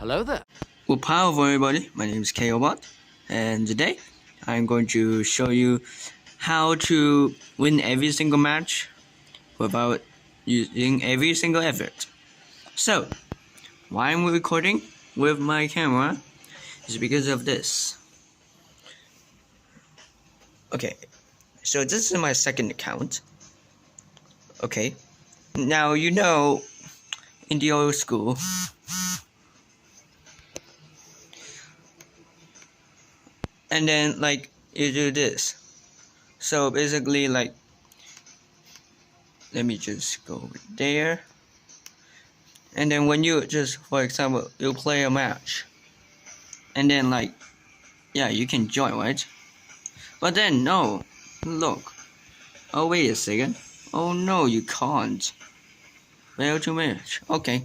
Hello there. Well, powerful everybody, my name is KOBot, and today I'm going to show you how to win every single match without using every single effort. So, why I'm recording with my camera is because of this. Okay, so this is my second account. Okay, now you know in the old school, and then like you do this. So basically, like, let me just go over there. And then when you just, for example, you play a match, and then like, yeah, you can join, right? But then no, look. Oh, wait a second. Oh no, you can't. Fail to match. Okay.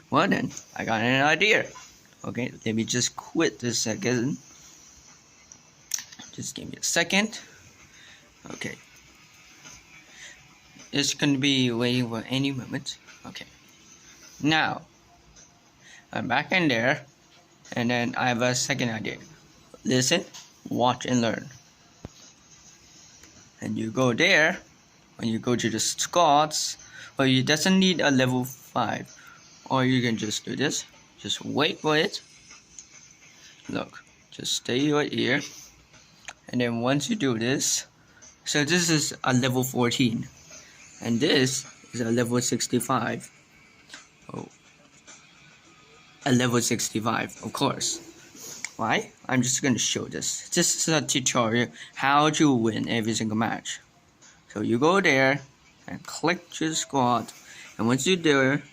Well then, I got an idea. Okay, let me just quit this second. Just give me a second. Okay. It's gonna be waiting for any moment. Okay. Now, I'm back in there, and then I have a second idea. Listen, watch, and learn. And you go there, when you go to the squads, well, you doesn't need a level 5, or you can just do this. Just wait for it. Look, just stay right here, and then once you do this, so this is a level 14, and this is a level 65. Oh, a level 65, of course. Why? I'm just gonna show this. This is a tutorial how to win every single match. So you go there and click to the squad, and once you're there,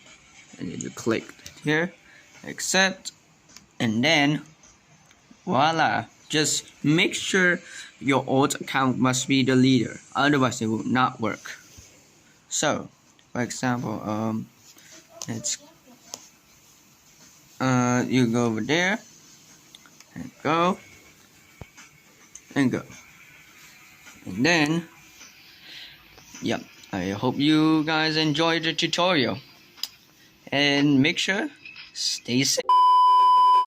and then you click here, accept, and then voila. Just make sure your old account must be the leader, otherwise it will not work. So, for example, let's you go over there and go, and then yep, I hope you guys enjoyed the tutorial, and make sure stay safe.